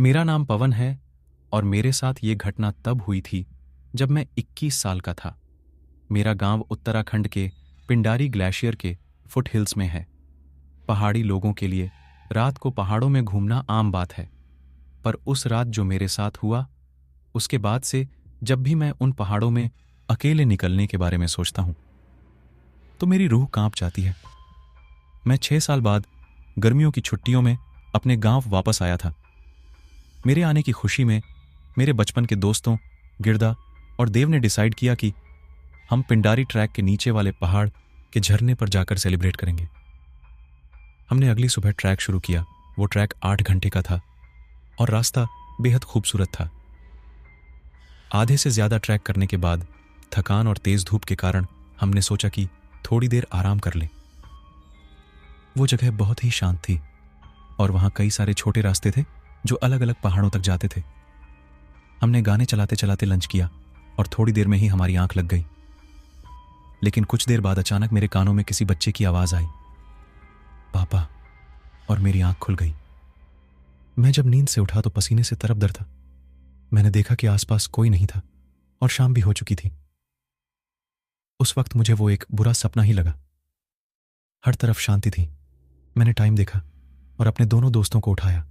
मेरा नाम पवन है और मेरे साथ ये घटना तब हुई थी जब मैं 21 साल का था। मेरा गांव उत्तराखंड के पिंडारी ग्लेशियर के फुट हिल्स में है। पहाड़ी लोगों के लिए रात को पहाड़ों में घूमना आम बात है, पर उस रात जो मेरे साथ हुआ, उसके बाद से जब भी मैं उन पहाड़ों में अकेले निकलने के बारे में सोचता हूं तो मेरी रूह कांप जाती है। मैं 6 साल बाद गर्मियों की छुट्टियों में अपने गांव वापस आया था। मेरे आने की खुशी में मेरे बचपन के दोस्तों गिरदा और देव ने डिसाइड किया कि हम पिंडारी ट्रैक के नीचे वाले पहाड़ के झरने पर जाकर सेलिब्रेट करेंगे। हमने अगली सुबह ट्रैक शुरू किया। वो ट्रैक 8 घंटे का था और रास्ता बेहद खूबसूरत था। आधे से ज्यादा ट्रैक करने के बाद थकान और तेज धूप के कारण हमने सोचा कि थोड़ी देर आराम कर लें। वो जगह बहुत ही शांत थी और वहां कई सारे छोटे रास्ते थे जो अलग अलग पहाड़ों तक जाते थे। हमने गाने चलाते चलाते लंच किया और थोड़ी देर में ही हमारी आंख लग गई। लेकिन कुछ देर बाद अचानक मेरे कानों में किसी बच्चे की आवाज आई, पापा, और मेरी आंख खुल गई। मैं जब नींद से उठा तो पसीने से तरफ-दर था। मैंने देखा कि आसपास कोई नहीं था और शाम भी हो चुकी थी। उस वक्त मुझे वो एक बुरा सपना ही लगा। हर तरफ शांति थी। मैंने टाइम देखा और अपने दोनों दोस्तों को उठाया।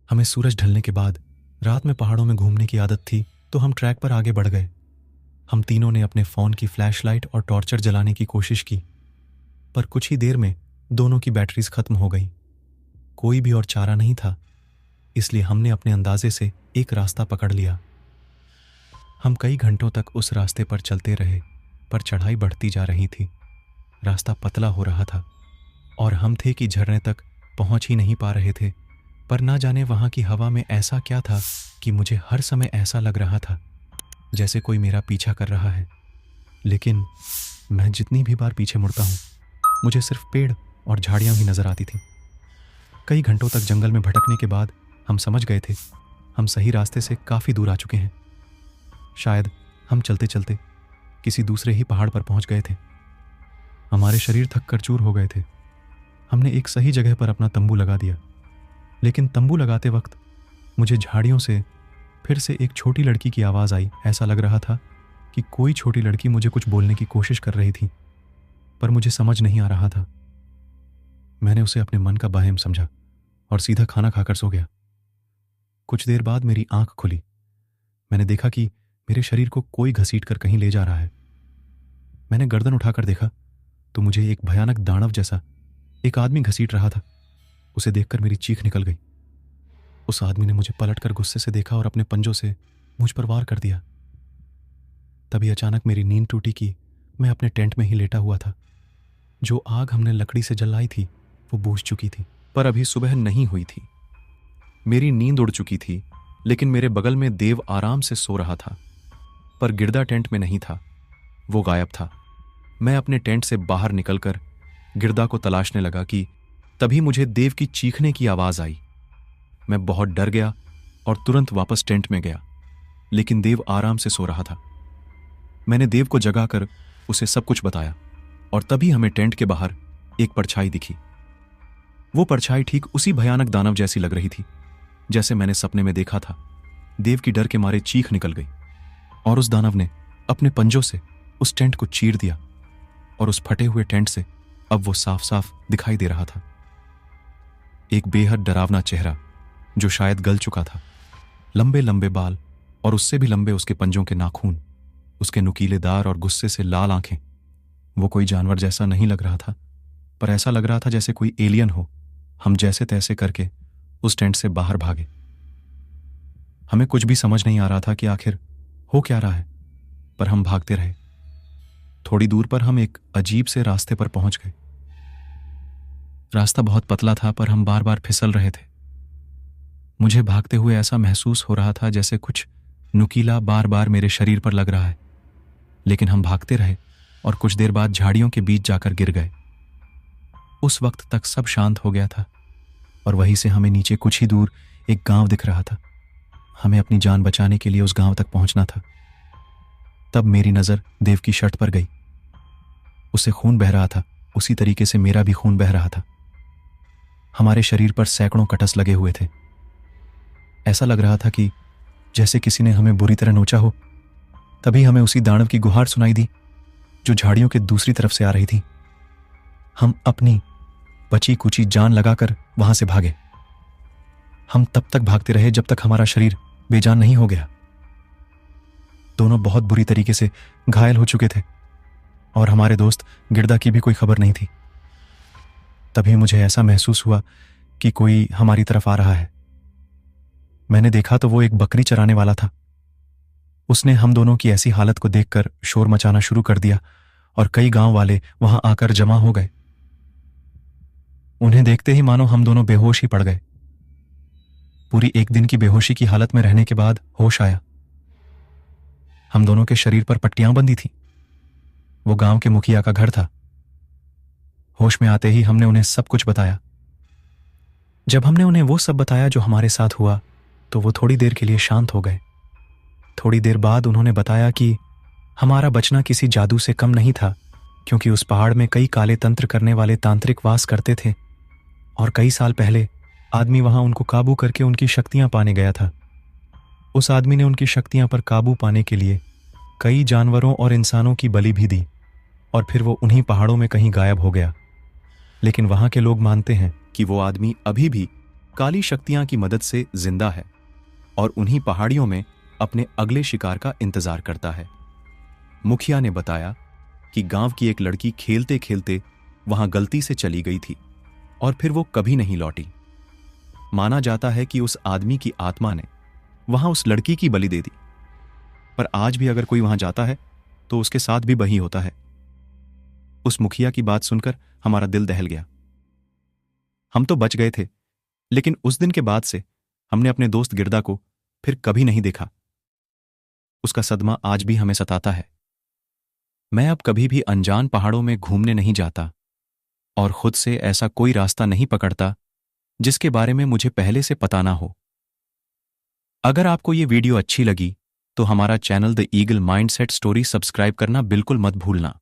हमें सूरज ढलने के बाद रात में पहाड़ों में घूमने की आदत थी, तो हम ट्रैक पर आगे बढ़ गए। हम तीनों ने अपने फोन की फ्लैशलाइट और टॉर्चर जलाने की कोशिश की, पर कुछ ही देर में दोनों की बैटरीज खत्म हो गई। कोई भी और चारा नहीं था, इसलिए हमने अपने अंदाजे से एक रास्ता पकड़ लिया। हम कई घंटों तक उस रास्ते पर चलते रहे, पर चढ़ाई बढ़ती जा रही थी। रास्ता पतला हो रहा था और हम थे कि झरने तक पहुंच ही नहीं पा रहे थे। पर ना जाने वहां की हवा में ऐसा क्या था कि मुझे हर समय ऐसा लग रहा था जैसे कोई मेरा पीछा कर रहा है। लेकिन मैं जितनी भी बार पीछे मुड़ता हूं, मुझे सिर्फ पेड़ और झाड़ियां ही नजर आती थीं। कई घंटों तक जंगल में भटकने के बाद हम समझ गए थे हम सही रास्ते से काफी दूर आ चुके हैं। शायद हम चलते चलते किसी दूसरे ही पहाड़ पर पहुंच गए थे। हमारे शरीर थक कर चूर हो गए थे। हमने एक सही जगह पर अपना तंबू लगा दिया, लेकिन तंबू लगाते वक्त मुझे झाड़ियों से फिर से एक छोटी लड़की की आवाज़ आई। ऐसा लग रहा था कि कोई छोटी लड़की मुझे कुछ बोलने की कोशिश कर रही थी, पर मुझे समझ नहीं आ रहा था। मैंने उसे अपने मन का बाहेम समझा और सीधा खाना खाकर सो गया। कुछ देर बाद मेरी आंख खुली। मैंने देखा कि मेरे शरीर को कोई घसीट कर कहीं ले जा रहा है। मैंने गर्दन उठाकर देखा तो मुझे एक भयानक दानव जैसा एक आदमी घसीट रहा था। उसे देखकर मेरी चीख निकल गई। उस आदमी ने मुझे पलटकर गुस्से से देखा और अपने पंजों से मुझ पर वार कर दिया। तभी अचानक मेरी नींद टूटी कि मैं अपने टेंट में ही लेटा हुआ था। जो आग हमने लकड़ी से जलाई थी वो बुझ चुकी थी, पर अभी सुबह नहीं हुई थी। मेरी नींद उड़ चुकी थी, लेकिन मेरे बगल में देव आराम से सो रहा था। पर गिरदा टेंट में नहीं था, वो गायब था। मैं अपने टेंट से बाहर निकलकर गिरदा को तलाशने लगा कि तभी मुझे देव की चीखने की आवाज आई। मैं बहुत डर गया और तुरंत वापस टेंट में गया, लेकिन देव आराम से सो रहा था। मैंने देव को जगाकर उसे सब कुछ बताया और तभी हमें टेंट के बाहर एक परछाई दिखी। वो परछाई ठीक उसी भयानक दानव जैसी लग रही थी जैसे मैंने सपने में देखा था। देव की डर के मारे चीख निकल गई और उस दानव ने अपने पंजों से उस टेंट को चीर दिया और उस फटे हुए टेंट से अब वो साफ साफ दिखाई दे रहा था। एक बेहद डरावना चेहरा जो शायद गल चुका था, लंबे लंबे बाल और उससे भी लंबे उसके पंजों के नाखून, उसके नुकीले दार और गुस्से से लाल आंखें। वो कोई जानवर जैसा नहीं लग रहा था, पर ऐसा लग रहा था जैसे कोई एलियन हो। हम जैसे तैसे करके उस टेंट से बाहर भागे। हमें कुछ भी समझ नहीं आ रहा था कि आखिर हो क्या रहा है, पर हम भागते रहे। थोड़ी दूर पर हम एक अजीब से रास्ते पर पहुंच गए। रास्ता बहुत पतला था, पर हम बार बार फिसल रहे थे। मुझे भागते हुए ऐसा महसूस हो रहा था जैसे कुछ नुकीला बार बार मेरे शरीर पर लग रहा है। लेकिन हम भागते रहे और कुछ देर बाद झाड़ियों के बीच जाकर गिर गए। उस वक्त तक सब शांत हो गया था और वहीं से हमें नीचे कुछ ही दूर एक गांव दिख रहा था। हमें अपनी जान बचाने के लिए उस गांव तक पहुंचना था। तब मेरी नजर देव की शर्ट पर गई। उससे खून बह रहा था, उसी तरीके से मेरा भी खून बह रहा था। हमारे शरीर पर सैकड़ों कटस लगे हुए थे। ऐसा लग रहा था कि जैसे किसी ने हमें बुरी तरह नोचा हो। तभी हमें उसी दानव की गुहार सुनाई दी जो झाड़ियों के दूसरी तरफ से आ रही थी। हम अपनी बची कुची जान लगाकर वहां से भागे। हम तब तक भागते रहे जब तक हमारा शरीर बेजान नहीं हो गया। दोनों बहुत बुरी तरीके से घायल हो चुके थे और हमारे दोस्त गिरदा की भी कोई खबर नहीं थी। तभी मुझे ऐसा महसूस हुआ कि कोई हमारी तरफ आ रहा है। मैंने देखा तो वो एक बकरी चराने वाला था। उसने हम दोनों की ऐसी हालत को देखकर शोर मचाना शुरू कर दिया और कई गांव वाले वहां आकर जमा हो गए। उन्हें देखते ही मानो हम दोनों बेहोश ही पड़ गए। पूरी एक दिन की बेहोशी की हालत में रहने के बाद होश आया। हम दोनों के शरीर पर पट्टियां बंधी थी। वो गांव के मुखिया का घर था। होश में आते ही हमने उन्हें सब कुछ बताया। जब हमने उन्हें वो सब बताया जो हमारे साथ हुआ तो वो थोड़ी देर के लिए शांत हो गए। थोड़ी देर बाद उन्होंने बताया कि हमारा बचना किसी जादू से कम नहीं था, क्योंकि उस पहाड़ में कई काले तंत्र करने वाले तांत्रिक वास करते थे और कई साल पहले आदमी वहां उनको काबू करके उनकी शक्तियां पाने गया था। उस आदमी ने उनकी शक्तियां पर काबू पाने के लिए कई जानवरों और इंसानों की बलि भी दी और फिर वो उन्हीं पहाड़ों में कहीं गायब हो गया। लेकिन वहां के लोग मानते हैं कि वो आदमी अभी भी काली शक्तियां की मदद से जिंदा है और उन्हीं पहाड़ियों में अपने अगले शिकार का इंतजार करता है। मुखिया ने बताया कि गांव की एक लड़की खेलते खेलते वहां गलती से चली गई थी और फिर वो कभी नहीं लौटी। माना जाता है कि उस आदमी की आत्मा ने वहां उस लड़की की बलि दे दी, पर आज भी अगर कोई वहां जाता है तो उसके साथ भी वही होता है। उस मुखिया की बात सुनकर हमारा दिल दहल गया। हम तो बच गए थे, लेकिन उस दिन के बाद से हमने अपने दोस्त गिरदा को फिर कभी नहीं देखा। उसका सदमा आज भी हमें सताता है। मैं अब कभी भी अनजान पहाड़ों में घूमने नहीं जाता और खुद से ऐसा कोई रास्ता नहीं पकड़ता जिसके बारे में मुझे पहले से पता ना हो। अगर आपको ये वीडियो अच्छी लगी तो हमारा channel the eagle mindset story subscribe करना बिल्कुल मत भूलना।